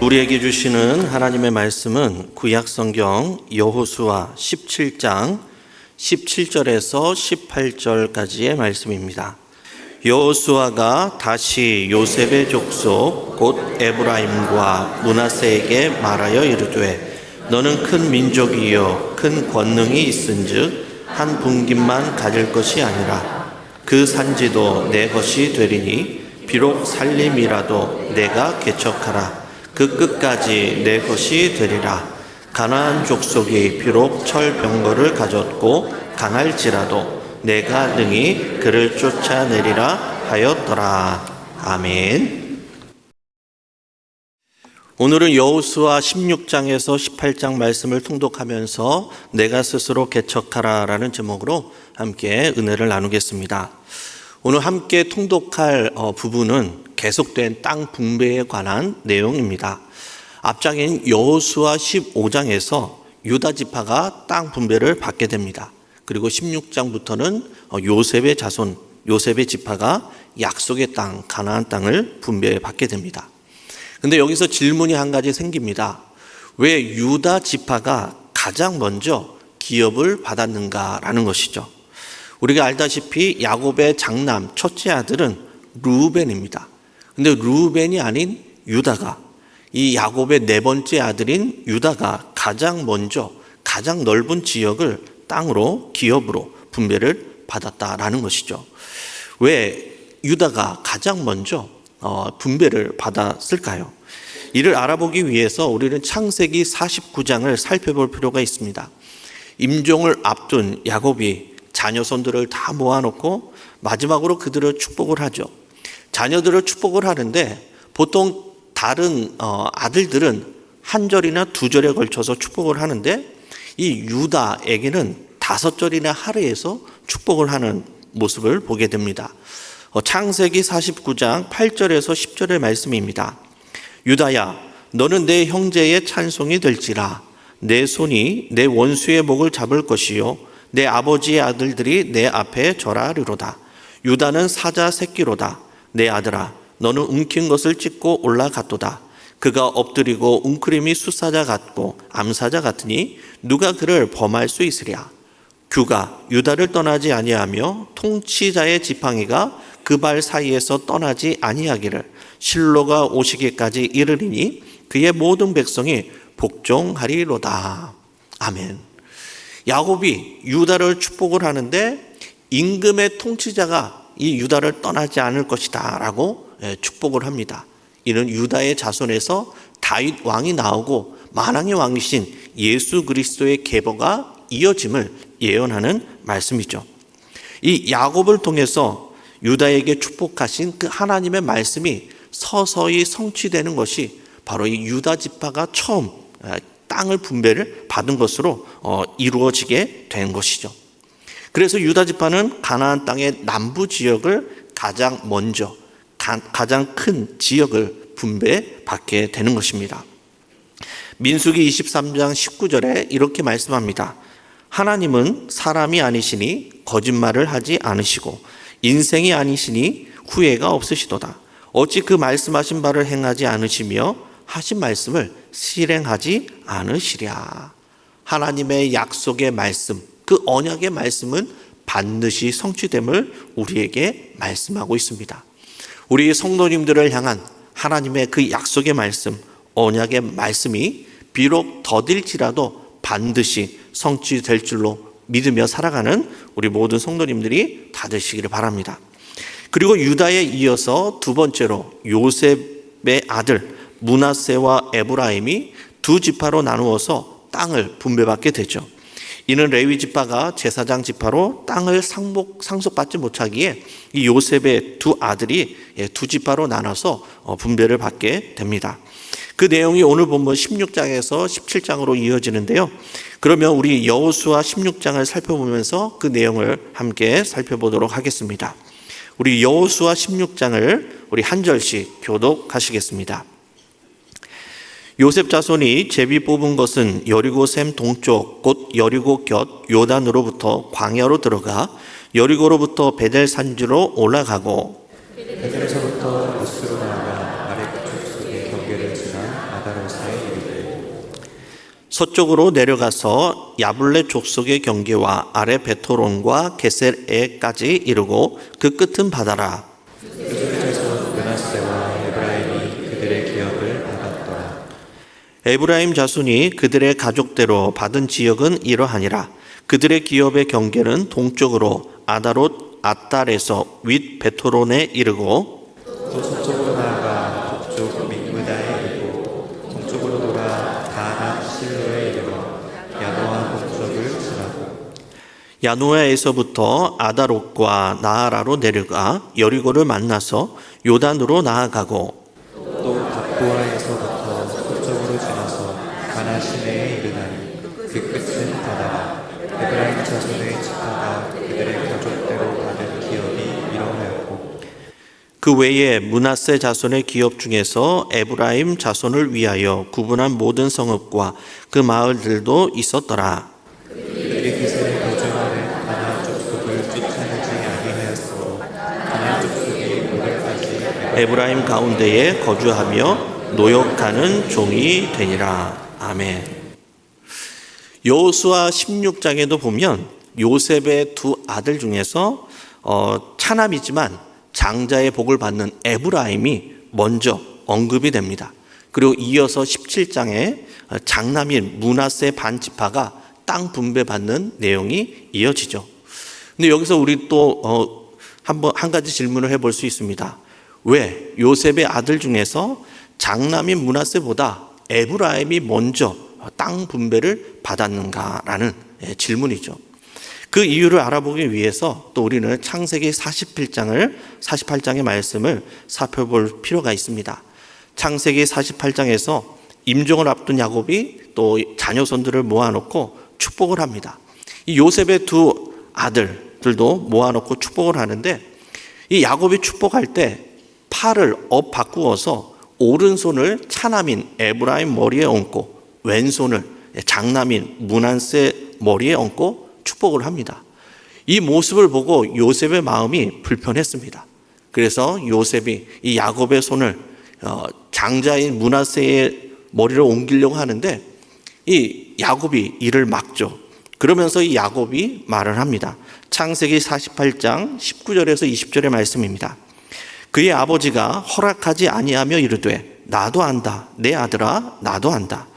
우리에게 주시는 하나님의 말씀은 구약성경 여호수아 17장 17절에서 18절까지의 말씀입니다. 여호수아가 다시 요셉의 족속 곧 에브라임과 므낫세에게 말하여 이르되 너는 큰 민족이요 큰 권능이 있은즉 한 분깃만 가질 것이 아니라 그 산지도 내 것이 되리니 비록 살림이라도 내가 개척하라 그 끝까지 내 것이 되리라. 가나안 족속이 비록 철병거를 가졌고 강할지라도 내가 능히 그를 쫓아내리라 하였더라. 아멘. 오늘은 여호수아 16장에서 18장 말씀을 통독하면서 내가 스스로 개척하라 라는 제목으로 함께 은혜를 나누겠습니다. 오늘 함께 통독할 부분은 계속된 땅 분배에 관한 내용입니다. 앞장인 여호수아 15장에서 유다 지파가 땅 분배를 받게 됩니다. 그리고 16장부터는 요셉의 자손, 요셉의 지파가 약속의 땅, 가나안 땅을 분배받게 됩니다. 근데 여기서 질문이 한 가지 생깁니다. 왜 유다 지파가 가장 먼저 기업을 받았는가라는 것이죠. 우리가 알다시피 야곱의 장남 첫째 아들은 르우벤입니다. 근데 르우벤이 아닌 유다가, 이 야곱의 네 번째 아들인 유다가 가장 먼저 가장 넓은 지역을 땅으로 기업으로 분배를 받았다라는 것이죠. 왜 유다가 가장 먼저 분배를 받았을까요? 이를 알아보기 위해서 우리는 창세기 49장을 살펴볼 필요가 있습니다. 임종을 앞둔 야곱이 자녀손들을 다 모아놓고 마지막으로 그들을 축복을 하죠. 자녀들을 축복을 하는데 보통 다른 아들들은 한 절이나 두 절에 걸쳐서 축복을 하는데 이 유다에게는 5절이나 할애해서 축복을 하는 모습을 보게 됩니다. 창세기 49장 8절에서 10절의 말씀입니다. 유다야, 너는 내 형제의 찬송이 될지라. 내 손이 내 원수의 목을 잡을 것이요 내 아버지의 아들들이 내 앞에 절하리로다. 유다는 사자 새끼로다. 내 아들아, 너는 움킨 것을 찢고 올라갔도다. 그가 엎드리고 웅크림이 숫사자 같고 암사자 같으니 누가 그를 범할 수 있으랴. 규가 유다를 떠나지 아니하며 통치자의 지팡이가 그 발 사이에서 떠나지 아니하기를 실로가 오시기까지 이르리니 그의 모든 백성이 복종하리로다. 아멘. 야곱이 유다를 축복을 하는데 임금의 통치자가 이 유다를 떠나지 않을 것이다 라고 축복을 합니다. 이는 유다의 자손에서 다윗 왕이 나오고 만왕의 왕이신 예수 그리스도의 계보가 이어짐을 예언하는 말씀이죠. 이 야곱을 통해서 유다에게 축복하신 그 하나님의 말씀이 서서히 성취되는 것이 바로 이 유다 지파가 처음 땅을 분배를 받은 것으로 이루어지게 된 것이죠. 그래서 유다 지파는 가나안 땅의 남부 지역을 가장 먼저 가장 큰 지역을 분배받게 되는 것입니다. 민수기 23장 19절에 이렇게 말씀합니다. 하나님은 사람이 아니시니 거짓말을 하지 않으시고 인생이 아니시니 후회가 없으시도다. 어찌 그 말씀하신 바를 행하지 않으시며 하신 말씀을 실행하지 않으시랴. 하나님의 약속의 말씀, 그 언약의 말씀은 반드시 성취됨을 우리에게 말씀하고 있습니다. 우리 성도님들을 향한 하나님의 그 약속의 말씀, 언약의 말씀이 비록 더딜지라도 반드시 성취될 줄로 믿으며 살아가는 우리 모든 성도님들이 다 되시기를 바랍니다. 그리고 유다에 이어서 두 번째로 요셉의 아들 므낫세와 에브라임이 두 지파로 나누어서 땅을 분배받게 되죠. 이는 레위 지파가 제사장 지파로 땅을 상속받지 못하기에 이 요셉의 두 아들이 두 지파로 나눠서 분배를 받게 됩니다. 그 내용이 오늘 본문 16장에서 17장으로 이어지는데요. 그러면 우리 여호수아 16장을 살펴보면서 그 내용을 함께 살펴보도록 하겠습니다. 우리 여호수아 16장을 우리 한 절씩 교독하시겠습니다. 요셉 자손이 제비 뽑은 것은 여리고 샘 동쪽 곧 여리고 곁 요단으로부터 광야로 들어가 여리고로부터 베델 산지로 올라가고 베델에서부터 루스로 나아가 아랫 쪽 속에 경계를 지나 아다로 서쪽으로 내려가서 야블레 족속의 경계와 아래 베토론과 게셀에까지 이르고 그 끝은 바다라. 에브라임 자손이 그들의 가족대로 받은 지역은 이러하니라. 그들의 기업의 경계는 동쪽으로 아다롯 아달에서 윗 베토론에 이르고 또 서쪽으로 나아가 북쪽 mikmada에 이르고 동쪽으로 돌아 다나 실로에 이르러 야노아 동쪽을 지나고 야노아에서부터 아다롯과 나아라로 내려가 여리고를 만나서 요단으로 나아가고 또 답보아에서부터 서쪽으로 지나서 가나 시내에 이르나니 그 끝은 바다라. 에브라임 자손의 지파가 그들의 가족대로 받은 기업이 이러하였고 그 외에 므낫세 자손의 기업 중에서 에브라임 자손을 위하여 구분한 모든 성읍과 그 마을들도 있었더라. 그들이 기세를 거주하는 가나안 족속을 쫓아내지 아니하였으므로 가나안 족속이 오늘까지 에브라임 가운데에 거주하며 노역하는 종이 되니라. 아멘. 여호수아 16장에도 보면 요셉의 두 아들 중에서 차남이지만 장자의 복을 받는 에브라임이 먼저 언급이 됩니다. 그리고 이어서 17장에 장남인 므낫세 반지파가 땅 분배받는 내용이 이어지죠. 근데 여기서 우리 또 한 가지 질문을 해볼 수 있습니다. 왜 요셉의 아들 중에서 장남인 므낫세보다 에브라임이 먼저 땅 분배를 받았는가라는 질문이죠. 그 이유를 알아보기 위해서 또 우리는 창세기 48장의 말씀을 살펴볼 필요가 있습니다. 창세기 48장에서 임종을 앞둔 야곱이 또 자녀손들을 모아놓고 축복을 합니다. 이 요셉의 두 아들들도 모아놓고 축복을 하는데 이 야곱이 축복할 때 팔을 바꾸어서 오른손을 차남인 에브라임 머리에 얹고 왼손을 장남인 므낫세 머리에 얹고 축복을 합니다. 이 모습을 보고 요셉의 마음이 불편했습니다. 그래서 요셉이 이 야곱의 손을 장자인 므낫세의 머리를 옮기려고 하는데 이 야곱이 이를 막죠. 그러면서 이 야곱이 말을 합니다. 창세기 48장 19절에서 20절의 말씀입니다. 그의 아버지가 허락하지 아니하며 이르되 나도 안다. 내 아들아 나도 안다.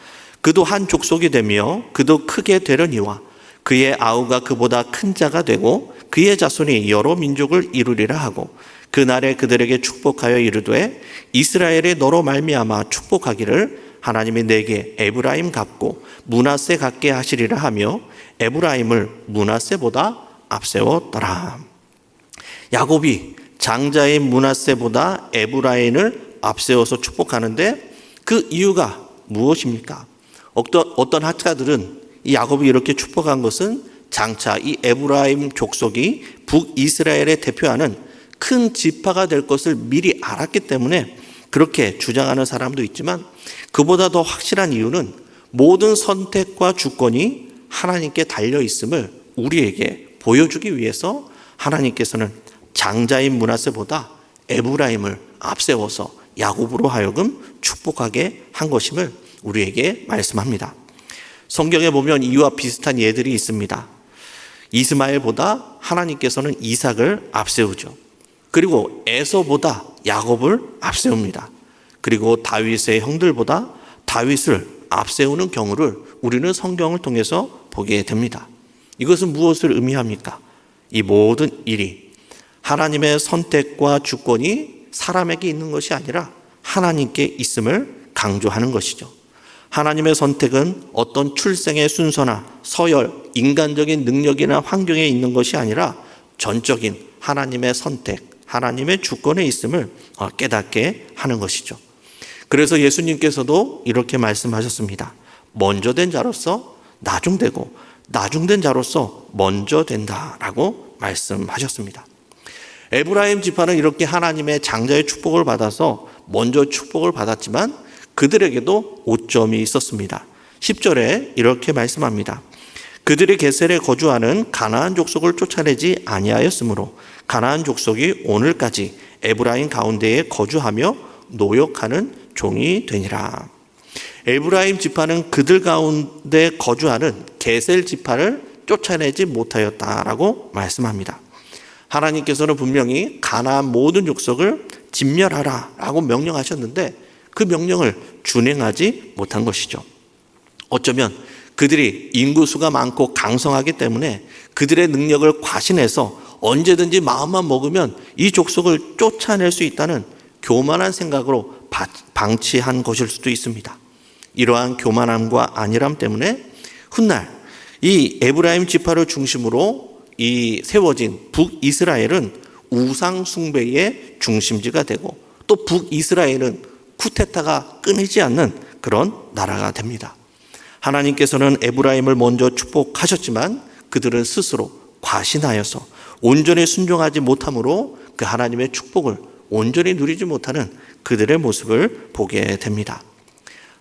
그도 한 족속이 되며 그도 크게 되려니와 그의 아우가 그보다 큰 자가 되고 그의 자손이 여러 민족을 이루리라 하고 그날에 그들에게 축복하여 이르되 이스라엘의 너로 말미암아 축복하기를 하나님이 내게 에브라임 같고 므낫세 같게 하시리라 하며 에브라임을 므낫세보다 앞세웠더라. 야곱이 장자인 므낫세보다 에브라임을 앞세워서 축복하는데 그 이유가 무엇입니까? 어떤 학자들은 이 야곱이 이렇게 축복한 것은 장차 이 에브라임 족속이 북이스라엘에 대표하는 큰 지파가 될 것을 미리 알았기 때문에 그렇게 주장하는 사람도 있지만 그보다 더 확실한 이유는 모든 선택과 주권이 하나님께 달려 있음을 우리에게 보여주기 위해서 하나님께서는 장자인 므낫세보다 에브라임을 앞세워서 야곱으로 하여금 축복하게 한 것임을 우리에게 말씀합니다. 성경에 보면 이와 비슷한 예들이 있습니다. 이스마엘보다 하나님께서는 이삭을 앞세우죠. 그리고 에서보다 야곱을 앞세웁니다. 그리고 다윗의 형들보다 다윗을 앞세우는 경우를 우리는 성경을 통해서 보게 됩니다. 이것은 무엇을 의미합니까? 이 모든 일이 하나님의 선택과 주권이 사람에게 있는 것이 아니라 하나님께 있음을 강조하는 것이죠. 하나님의 선택은 어떤 출생의 순서나 서열, 인간적인 능력이나 환경에 있는 것이 아니라 전적인 하나님의 선택, 하나님의 주권에 있음을 깨닫게 하는 것이죠. 그래서 예수님께서도 이렇게 말씀하셨습니다. 먼저 된 자로서 나중되고 나중된 자로서 먼저 된다라고 말씀하셨습니다. 에브라임 지파는 이렇게 하나님의 장자의 축복을 받아서 먼저 축복을 받았지만 그들에게도 오점이 있었습니다. 10절에 이렇게 말씀합니다. 그들이 게셀에 거주하는 가나안 족속을 쫓아내지 아니하였으므로 가나안 족속이 오늘까지 에브라임 가운데에 거주하며 노역하는 종이 되니라. 에브라임 지파는 그들 가운데 거주하는 게셀 지파를 쫓아내지 못하였다라고 말씀합니다. 하나님께서는 분명히 가나안 모든 족속을 진멸하라라고 명령하셨는데 그 명령을 준행하지 못한 것이죠. 어쩌면 그들이 인구수가 많고 강성하기 때문에 그들의 능력을 과신해서 언제든지 마음만 먹으면 이 족속을 쫓아낼 수 있다는 교만한 생각으로 방치한 것일 수도 있습니다. 이러한 교만함과 안일함 때문에 훗날 이 에브라임 지파를 중심으로 이 세워진 북이스라엘은 우상 숭배의 중심지가 되고 또 북이스라엘은 쿠데타가 끊이지 않는 그런 나라가 됩니다. 하나님께서는 에브라임을 먼저 축복하셨지만 그들은 스스로 과신하여서 온전히 순종하지 못함으로 그 하나님의 축복을 온전히 누리지 못하는 그들의 모습을 보게 됩니다.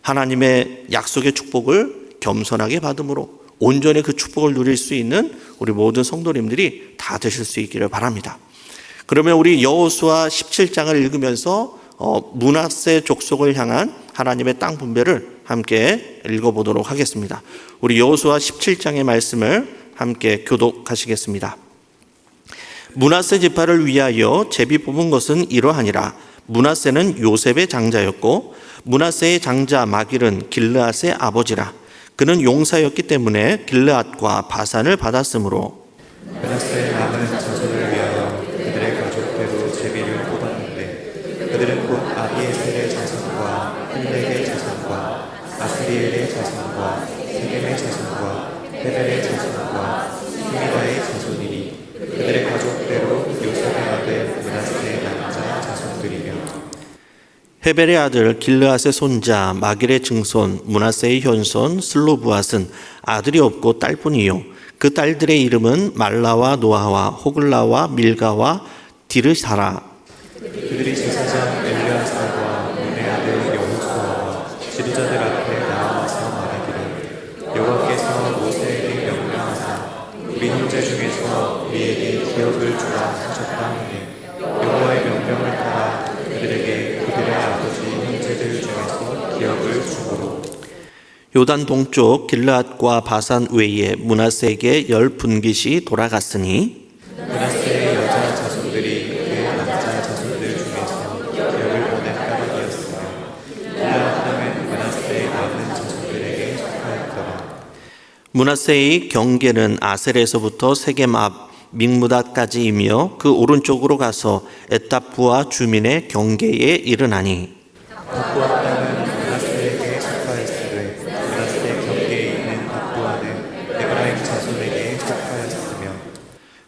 하나님의 약속의 축복을 겸손하게 받음으로 온전히 그 축복을 누릴 수 있는 우리 모든 성도님들이 다 되실 수 있기를 바랍니다. 그러면 우리 여호수아 17장을 읽으면서 므낫세 족속을 향한 하나님의 땅 분배를 함께 읽어보도록 하겠습니다. 우리 여호수아 17장의 말씀을 함께 교독하시겠습니다. 므낫세 지파를 위하여 제비 뽑은 것은 이러하니라. 므낫세는 요셉의 장자였고 므낫세의 장자 마길은 길르앗의 아버지라. 그는 용사였기 때문에 길르앗과 바산을 받았으므로 므낫세의 남은 자손을 위하여 그들의 가족대로 제비를 뽑았는데 그들은 곧 아비에셀의 자손과 힐렉의 자손과 아스리엘의 자손과 세겜의 자손과 헤벨의 자손과 스미다의 자손이니 그들의 가족대로 요셉의 아들 므낫세의 남자 자손들이며 헤벨의 아들 길르앗의 손자 마길의 증손 므낫세의 현손 슬로브앗은 아들이 없고 딸뿐이요 그 딸들의 이름은 말라와 노아와 호글라와 밀가와 디르사라. 그들이 제사장 엘르아사와 눈의 아들 여호수아와 지도자들 앞에 나와서 말하기를 여호와께서 모세에게 명령하사 우리 형제 중에서 우리에게 기업을 주라 하셨다 하니 여호와의 명령을 따라 그들에게 그들의 아버지 형제들 중에서 기업을 주므로 요단 동쪽 길르앗과 바산 외에 므낫세에게 10분깃이 돌아갔으니 므낫세의 여자 자손들이 그의 남자 자손들 중에서 기업을 보낸 까닭이었으며 길르앗 땅은 므낫세의 남은 자손들에게 속하였더라. 므낫세의 경계는 아셀에서부터 세겜 앞 믹무다까지이며 그 오른쪽으로 가서 에탑부아 주민의 경계에 이르나니 답부아 땅은 므낫세에게 속하였으되 므낫세 경계에 있는 답부아는 에브라임 자손에게 속하였으며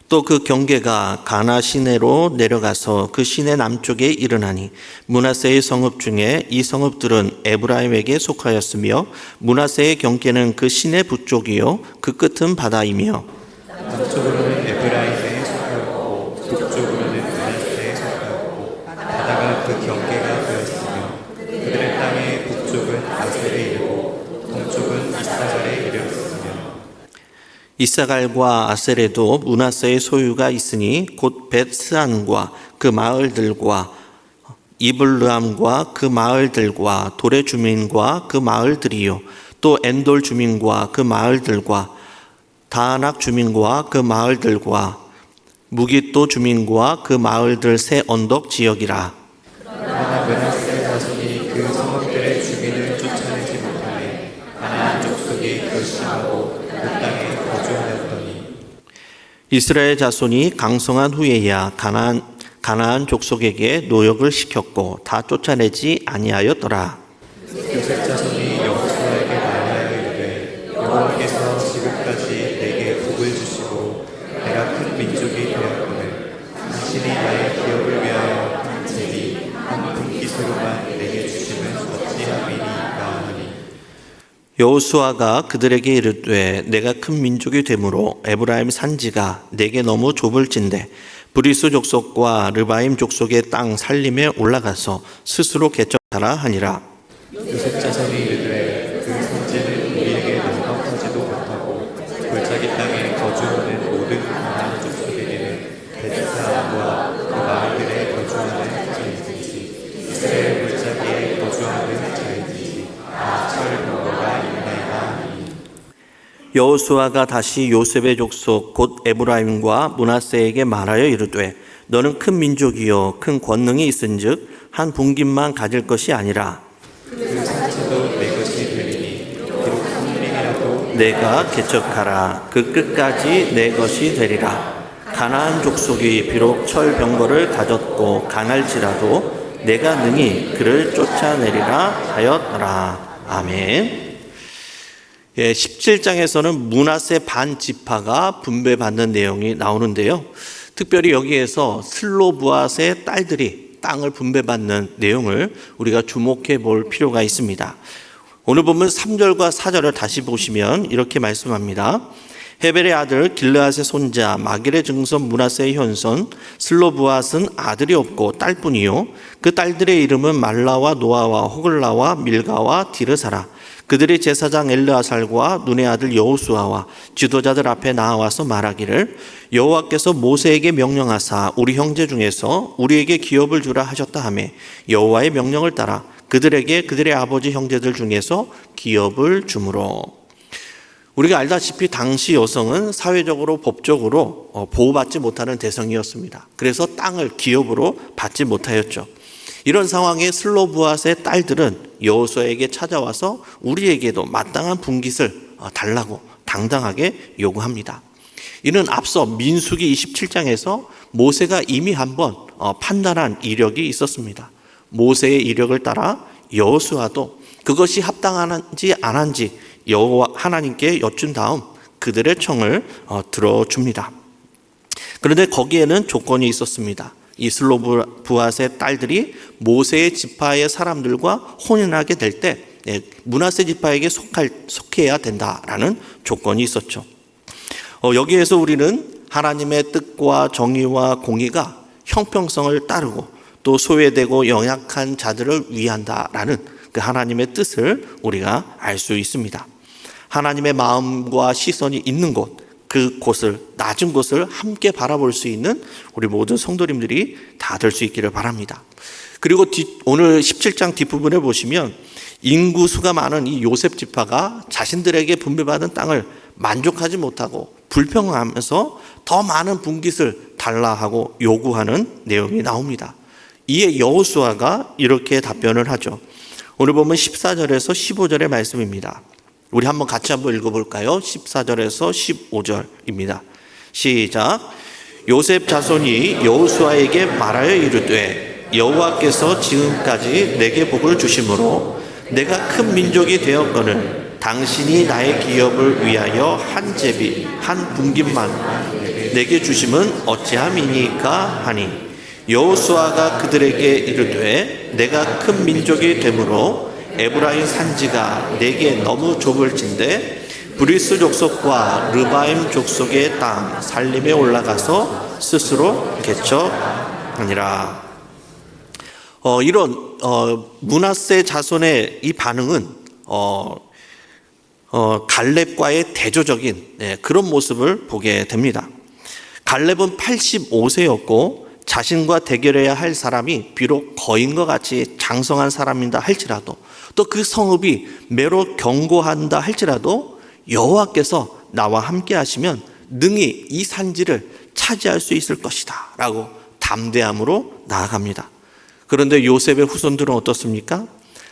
또 그 경계가 가나 시내로 내려가서 그 시내 남쪽에 이르나니 므낫세의 성읍 중에 이 성읍들은 에브라임에게 속하였으며 므낫세의 경계는 그 시내 북쪽이요 그 끝은 바다이며 남쪽으로는 에브라임에 속하였고 북쪽으로는 므낫세에 속하였고 바다가 그 경계가 되었으며 그들의 땅의 북쪽은 아셀에 이르고 동쪽은 이사갈에 이르렀으며 이사갈과 아셀에도 므낫세의 소유가 있으니 곧 벳스안과 그 마을들과 이블르암과 그 마을들과 돌의 주민과 그 마을들이요 또 엔돌 주민과 그 마을들과 다낙 주민과 그 마을들과 무깃도 주민과 그 마을들 세 언덕 지역이라. 그러나 므낫세 자손이 그 성읍들의 주민을 쫓아내지 못하니 가나안 족속이 결심하고 그 땅에 거주하였더니 이스라엘 자손이 강성한 후에야 가나안 족속에게 노역을 시켰고 다 쫓아내지 아니하였더라. 요셉 자손이 여호수아에게 말하여 이르되 여호와께서 지금까지 내게 복을 주시고 내가 큰 민족이 되었거늘 당신이 나의 기업을 위하여 한 제비 한 분깃으로만 내게 주심은 어찌함이니까 하니 여호수아가 그들에게 이르되 내가 큰 민족이 되므로 에브라임 산지가 내게 너무 좁을진대 브리스 족속과 르바임 족속의 땅 살림에 올라가서 스스로 개척하라 하니라. 요셉 자손이 이르되 그 산지는 우리에게 넉넉하지도 못하고 골짜기 땅에 거주하는 모든 가나안 족속에게는 베트사안과 그 마을들에 거주하는 자이든지 이스라엘 골짜기에 거주하는 자이든지 다 여호수아가 다시 요셉의 족속 곧 에브라임과 므낫세에게 말하여 이르되 너는 큰 민족이요 큰 권능이 있은즉 한 분깃만 가질 것이 아니라 그 산지도 내 것이 되리니 비록 한 림이라도 내가 개척하라 그 끝까지 내 것이 되리라. 가나안 족속이 비록 철병거를 가졌고 강할지라도 내가 능히 그를 쫓아내리라 하였더라. 아멘. 17장에서는 므낫세 반 지파가 분배받는 내용이 나오는데요. 특별히 여기에서 슬로브앗의 딸들이 땅을 분배받는 내용을 우리가 주목해 볼 필요가 있습니다. 오늘 보면 3절과 4절을 다시 보시면 이렇게 말씀합니다. 헤벨의 아들 길르앗의 손자 마길의 증손 므낫세의 현손 슬로브앗은 아들이 없고 딸뿐이요 그 딸들의 이름은 말라와 노아와 호글라와 밀가와 디르사라. 그들이 제사장 엘르아살과 눈의 아들 여호수아와 지도자들 앞에 나와서 말하기를 여호와께서 모세에게 명령하사 우리 형제 중에서 우리에게 기업을 주라 하셨다 하며 여호와의 명령을 따라 그들에게 그들의 아버지 형제들 중에서 기업을 주므로. 우리가 알다시피 당시 여성은 사회적으로 법적으로 보호받지 못하는 대상이었습니다. 그래서 땅을 기업으로 받지 못하였죠. 이런 상황에 슬로브앗의 딸들은 여호수아에게 찾아와서 우리에게도 마땅한 분깃을 달라고 당당하게 요구합니다. 이는 앞서 민수기 27장에서 모세가 이미 한번 판단한 이력이 있었습니다. 모세의 이력을 따라 여호수아도 그것이 합당한지 안 한지 여호와 하나님께 여쭌 다음 그들의 청을 들어줍니다. 그런데 거기에는 조건이 있었습니다. 이 슬로브앗의 딸들이 모세의 지파의 사람들과 혼인하게 될 때 므낫세 지파에게 속해야 된다라는 조건이 있었죠. 여기에서 우리는 하나님의 뜻과 정의와 공의가 형평성을 따르고 또 소외되고 연약한 자들을 위한다라는 그 하나님의 뜻을 우리가 알 수 있습니다. 하나님의 마음과 시선이 있는 곳, 그곳을, 낮은 곳을 함께 바라볼 수 있는 우리 모든 성도님들이 다 될 수 있기를 바랍니다. 그리고 오늘 17장 뒷부분에 보시면 인구수가 많은 이 요셉 지파가 자신들에게 분배받은 땅을 만족하지 못하고 불평하면서 더 많은 분깃을 달라 하고 요구하는 내용이 나옵니다. 이에 여호수아가 이렇게 답변을 하죠. 오늘 보면 14절에서 15절의 말씀입니다. 우리 한번 같이 한번 읽어볼까요? 14절에서 15절입니다. 시작. 요셉 자손이 여호수아에게 말하여 이르되 여호와께서 지금까지 내게 복을 주심으로 내가 큰 민족이 되었거늘 당신이 나의 기업을 위하여 한 제비 한 분깃만 내게 주심은 어찌함이니까 하니 여호수아가 그들에게 이르되 내가 큰 민족이 되므로 에브라임 산지가 내게 너무 좁을진데 브리스 족속과 르바임 족속의 땅 살림에 올라가서 스스로 개척하니라. 이런 므낫세 자손의 이 반응은 갈렙과의 대조적인 그런 모습을 보게 됩니다. 갈렙은 85세였고 자신과 대결해야 할 사람이 비록 거인과 같이 장성한 사람이다 할지라도 또 그 성읍이 매로 견고한다 할지라도 여호와께서 나와 함께 하시면 능히 이 산지를 차지할 수 있을 것이다 라고 담대함으로 나아갑니다. 그런데 요셉의 후손들은 어떻습니까?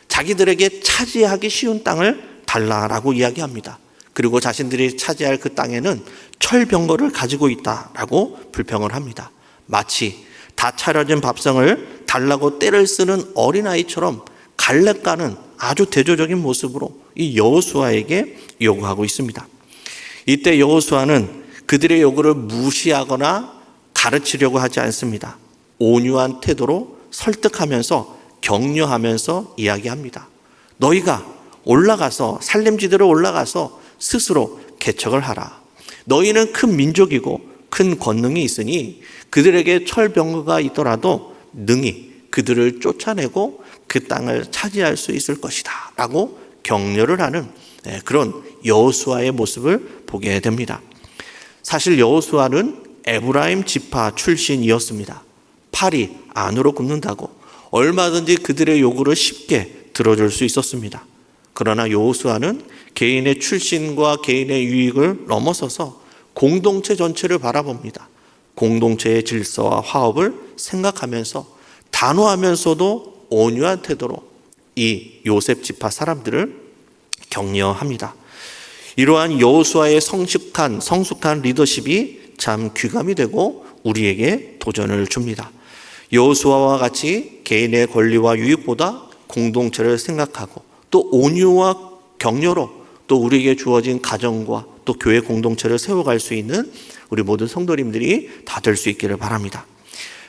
자기들에게 차지하기 쉬운 땅을 달라라고 이야기합니다. 그리고 자신들이 차지할 그 땅에는 철병거를 가지고 있다라고 불평을 합니다. 마치 다 차려진 밥상을 달라고 떼를 쓰는 어린아이처럼 갈렙과는 아주 대조적인 모습으로 이 여호수아에게 요구하고 있습니다. 이때 여호수아는 그들의 요구를 무시하거나 가르치려고 하지 않습니다. 온유한 태도로 설득하면서 격려하면서 이야기합니다. 너희가 올라가서 산림지대로 올라가서 스스로 개척을 하라. 너희는 큰 민족이고 큰 권능이 있으니 그들에게 철병거가 있더라도 능히 그들을 쫓아내고 그 땅을 차지할 수 있을 것이다 라고 격려를 하는 그런 여호수아의 모습을 보게 됩니다. 사실 여호수아는 에브라임 지파 출신이었습니다. 팔이 안으로 굽는다고 얼마든지 그들의 요구를 쉽게 들어줄 수 있었습니다. 그러나 여호수아는 개인의 출신과 개인의 유익을 넘어서서 공동체 전체를 바라봅니다. 공동체의 질서와 화합을 생각하면서 단호하면서도 온유한 태도로 이 요셉 지파 사람들을 격려합니다. 이러한 여호수아의 성숙한 리더십이 참 귀감이 되고 우리에게 도전을 줍니다. 여호수아와 같이 개인의 권리와 유익보다 공동체를 생각하고 또 온유와 격려로 또 우리에게 주어진 가정과 또 교회 공동체를 세워갈 수 있는 우리 모든 성도님들이 다 될 수 있기를 바랍니다.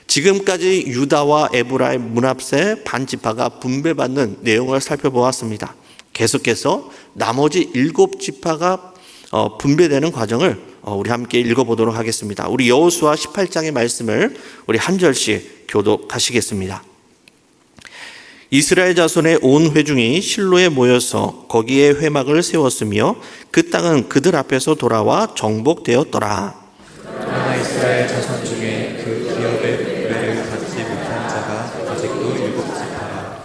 지금까지 유다와 에브라임 문합세 반지파가 분배받는 내용을 살펴보았습니다. 계속해서 나머지 7지파가 분배되는 과정을 우리 함께 읽어보도록 하겠습니다. 우리 여호수아 18장의 말씀을 우리 한 절씩 교독하시겠습니다. 이스라엘 자손의 온 회중이 실로에 모여서 거기에 회막을 세웠으며 그 땅은 그들 앞에서 돌아와 정복되었더라. 그러나 이스라엘 자손 중에 그 기업의 분배를 받지 못한 자가 아직도 7지파라.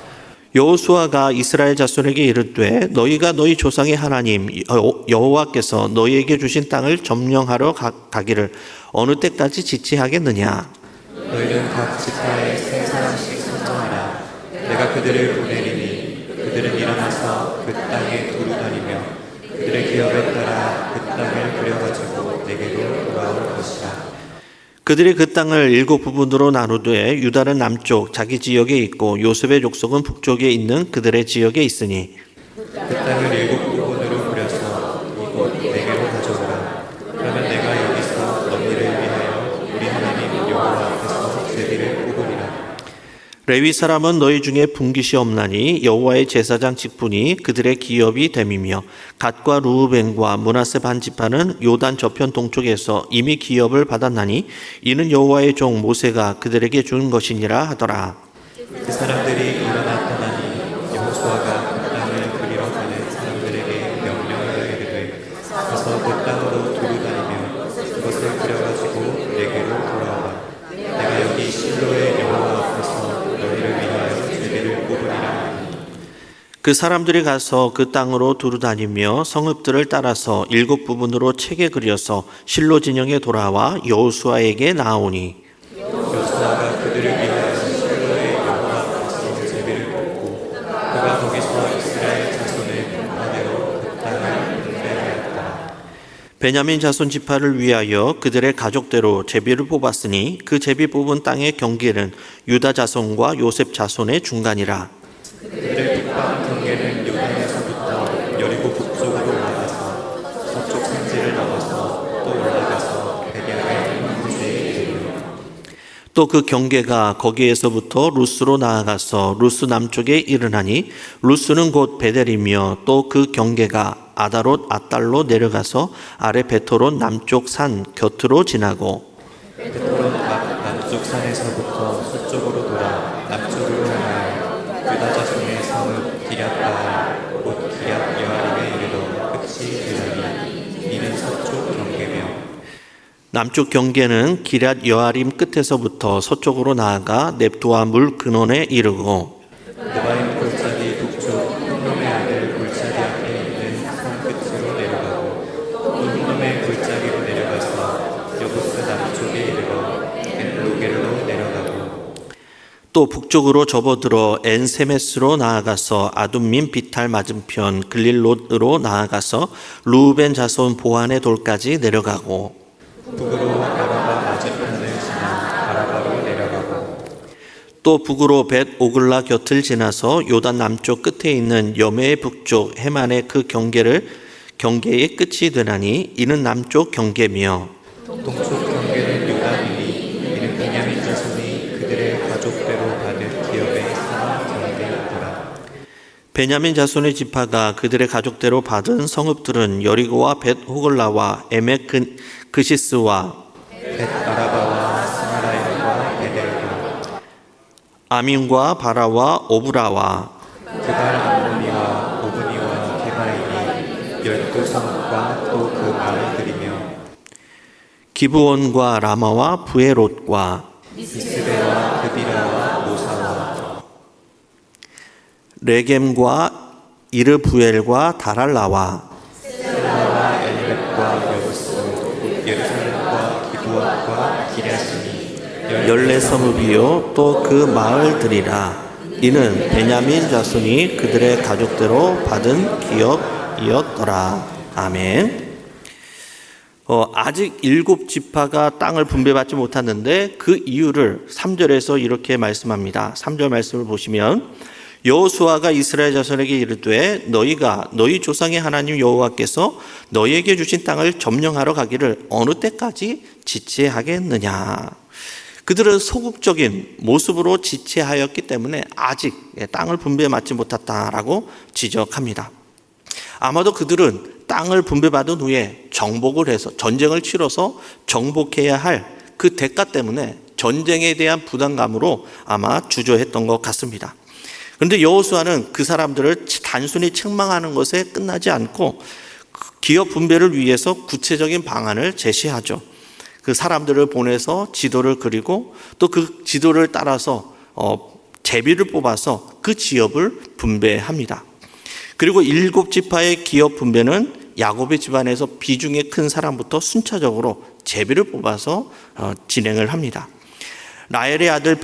여호수아가 이스라엘 자손에게 이르되 너희가 너희 조상의 하나님 여호와께서 너희에게 주신 땅을 점령하러 가기를 어느 때까지 지체하겠느냐. 너희는 각 지파에 세 사람씩 선정하라. 내가 그들을 보내리니 그들은 일어나서 그 땅에 두루 다니며 그들의 기업에 따라 그 땅을 부려가지고 내게로 돌아올 것이라. 그들이 그 땅을 7부분으로 나누되 유다는 남쪽 자기 지역에 있고 요셉의 족속은 북쪽에 있는 그들의 지역에 있으니 그 땅을 7부분으로 부려서 이곳 내게로 가져오라. 그러면 내가 여기서 너희를 위하여 우리 하나님 여호와 앞에서 제비를 뽑으리라. 레위 사람은 너희 중에 분깃이 없나니 여호와의 제사장 직분이 그들의 기업이 됨이며 갓과 루우벤과 므낫세 반지파는 요단 저편 동쪽에서 이미 기업을 받았나니 이는 여호와의 종 모세가 그들에게 준 것이니라 하더라. 그 사람들이 일어나 떠나니 여호수아가 그 땅을 그리러 가는 사람들에게 명령하여 이르되 가서 그 땅으로 두루 다니며 그것을 그려가지고 내게로 돌아오라. 내가 여기 실로의 여호와 앞에서 너희를 위하여 제비를 뽑으리라. 그 사람들이 가서 그 땅으로 두루 다니며 성읍들을 따라서 7부분으로 책에 그려서 실로 진영에 돌아와 여호수아에게 나아오니 여호수아가 그들을 위하여 실로의 여호와 앞에서 제비를 뽑고 그가 거기서 이스라엘 자손의 분파대로 그 땅을 분배하였다. 베냐민 자손 지파를 위하여 그들의 가족대로 제비를 뽑았으니 그 제비 뽑은 땅의 경계는 유다 자손과 요셉 자손의 중간이라. 그들의 북방 경계는 요단에서부터 여리고 북쪽으로 올라가서 서쪽 산지를 넘어서 또 올라가서 베냐민 문제에 이르며 또 그 경계가 거기에서부터 루스로 나아가서 루스 남쪽에 이르나니 루스는 곧 베델이며 또 그 경계가 아다롯 아달로 내려가서 아래 베토롯 남쪽 산 곁으로 지나고 베토롯 남쪽 산에서부터 서쪽으로 돌아 남쪽으로 향하여 유다 자손의 성읍 기럇바알 곧 기럇 여아림에 이르러 끝이 되나니 이는 서쪽 경계며 남쪽 경계는 기럇 여아림 끝에서부터 서쪽으로 나아가 넵두아 물 근원에 이르고 느바임 골짜기 북쪽 흰놈의 아들 골짜기 앞에 있는 산 끝으로 내려가고 또 흰놈의 골짜기로 내려가서 여부스 남쪽에 이르러 엔로겔로 내려가고 또 북쪽으로 접어들어 엔세메스로 나아가서 아둠민 비탈 맞은편 글릴롯으로 나아가서 루벤 자손 보한의 돌까지 내려가고 북으로 아라바 맞은편을 지나 아라바로 내려가고 또 북으로 벳 오글라 곁을 지나서 요단 남쪽 끝에 있는 여메의 북쪽 해만의 그 경계의 끝이 되나니 이는 남쪽 경계며 동쪽 경계는 요단이니 이는 베냐민 자손이 그들의 가족대로 받은 기업의 산 경계이더라. 베냐민 자손의 지파가 그들의 가족대로 받은 성읍들은 여리고와 벳 호글라와 에멕 그시스와 벳 아라바와 스마라임과 베델과 아민과 바라와 오브라와 그발 암몬이와 오브니와 게바인이 12성읍과 또 그 마을들이며 기브온과 라마와 부에롯과 이스베와 그비라와 모사와 레겜과 이르부엘과 다랄라와 셀라와 엘렉과 여부스 예루살렘과 기브온과 기랴심이 14성읍이요 또 그 마을들이라. 이는 베냐민 자손이 그들의 가족대로 받은 기업이었더라. 아멘. 아직 7지파가 땅을 분배받지 못했는데 그 이유를 3절에서 이렇게 말씀합니다. 3절 말씀을 보시면 여호수아가 이스라엘 자손에게 이르되 너희가 너희 조상의 하나님 여호와께서 너희에게 주신 땅을 점령하러 가기를 어느 때까지 지체하겠느냐. 그들은 소극적인 모습으로 지체하였기 때문에 아직 땅을 분배받지 못했다라고 지적합니다. 아마도 그들은 땅을 분배받은 후에 정복을 해서 전쟁을 치러서 정복해야 할 그 대가 때문에 전쟁에 대한 부담감으로 아마 주저했던 것 같습니다. 그런데 여호수아는 그 사람들을 단순히 책망하는 것에 끝나지 않고 기업 분배를 위해서 구체적인 방안을 제시하죠. 그 사람들을 보내서 지도를 그리고 또 그 지도를 따라서 제비를 뽑아서 그 지역을 분배합니다. 그리고 7지파의 기업 분배는 야곱의 집안에서 비중이 큰 사람부터 순차적으로 제비를 뽑아서 진행을 합니다. 라헬의 아들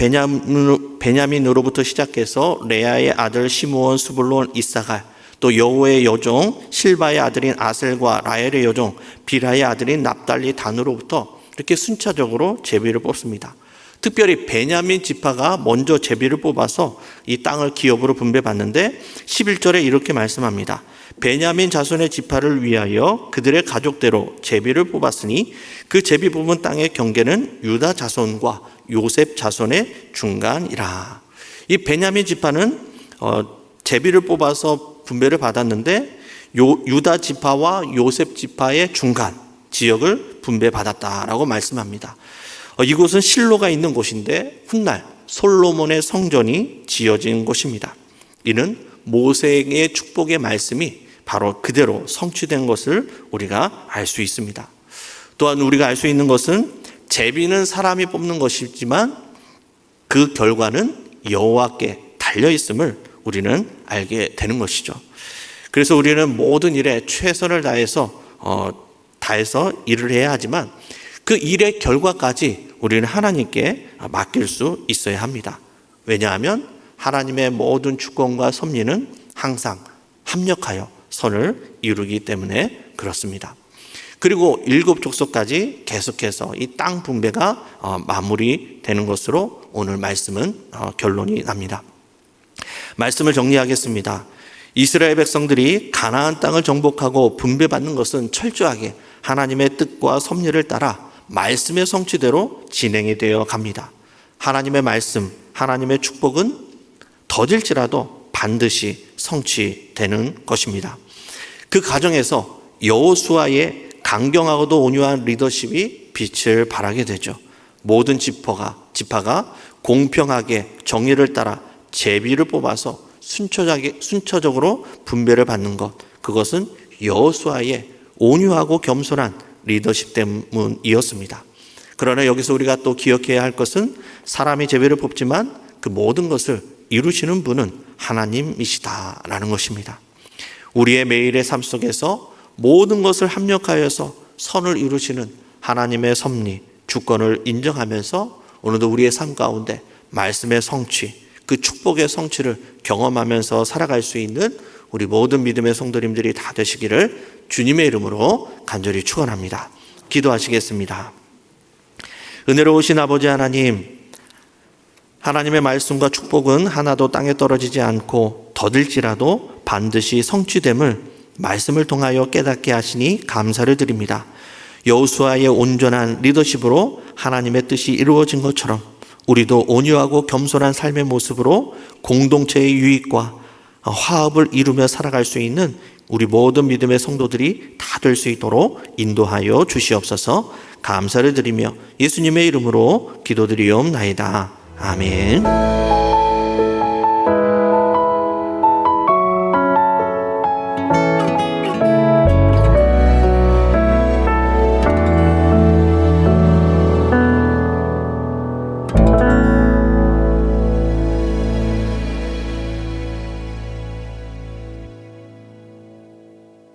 베냐민으로부터 시작해서 레아의 아들 시므온, 스불론, 이사갈, 또 여호의 여종 실바의 아들인 아셀과 라헬의 여종 빌하의 아들인 납달리, 단으로부터 이렇게 순차적으로 제비를 뽑습니다. 특별히 베냐민 지파가 먼저 제비를 뽑아서 이 땅을 기업으로 분배받는데 11절에 이렇게 말씀합니다. 베냐민 자손의 지파를 위하여 그들의 가족대로 제비를 뽑았으니 그 제비 뽑은 땅의 경계는 유다 자손과 요셉 자손의 중간이라. 이 베냐민 지파는 제비를 뽑아서 분배를 받았는데 유다 지파와 요셉 지파의 중간 지역을 분배받았다라고 말씀합니다. 이곳은 실로가 있는 곳인데 훗날 솔로몬의 성전이 지어진 곳입니다. 이는 모세의 축복의 말씀이 바로 그대로 성취된 것을 우리가 알 수 있습니다. 또한 우리가 알 수 있는 것은 제비는 사람이 뽑는 것이지만 그 결과는 여호와께 달려 있음을 우리는 알게 되는 것이죠. 그래서 우리는 모든 일에 최선을 다해서 일을 해야 하지만 그 일의 결과까지 우리는 하나님께 맡길 수 있어야 합니다. 왜냐하면 하나님의 모든 주권과 섭리는 항상 합력하여 선을 이루기 때문에 그렇습니다. 그리고 7족속까지 계속해서 이 땅 분배가 마무리되는 것으로 오늘 말씀은 결론이 납니다. 말씀을 정리하겠습니다. 이스라엘 백성들이 가나안 땅을 정복하고 분배받는 것은 철저하게 하나님의 뜻과 섭리를 따라 말씀의 성취대로 진행이 되어 갑니다. 하나님의 말씀, 하나님의 축복은 더딜지라도 반드시 성취되는 것입니다. 그 과정에서 여호수아의 강경하고도 온유한 리더십이 빛을 발하게 되죠. 모든 지파가 공평하게 정의를 따라 제비를 뽑아서 순차적으로 분배를 받는 것, 그것은 여호수아의 온유하고 겸손한 리더십 때문이었습니다. 그러나 여기서 우리가 또 기억해야 할 것은 사람이 제비를 뽑지만 그 모든 것을 이루시는 분은 하나님이시다라는 것입니다. 우리의 매일의 삶 속에서 모든 것을 합력하여서 선을 이루시는 하나님의 섭리, 주권을 인정하면서 오늘도 우리의 삶 가운데 말씀의 성취, 그 축복의 성취를 경험하면서 살아갈 수 있는 우리 모든 믿음의 성도님들이 다 되시기를 주님의 이름으로 간절히 축원합니다. 기도하시겠습니다. 은혜로우신 아버지 하나님, 하나님의 말씀과 축복은 하나도 땅에 떨어지지 않고 더딜지라도 반드시 성취됨을 말씀을 통하여 깨닫게 하시니 감사를 드립니다. 여호수아의 온전한 리더십으로 하나님의 뜻이 이루어진 것처럼 우리도 온유하고 겸손한 삶의 모습으로 공동체의 유익과 화합을 이루며 살아갈 수 있는 우리 모든 믿음의 성도들이 다 될 수 있도록 인도하여 주시옵소서. 감사를 드리며 예수님의 이름으로 기도드리옵나이다. 아멘.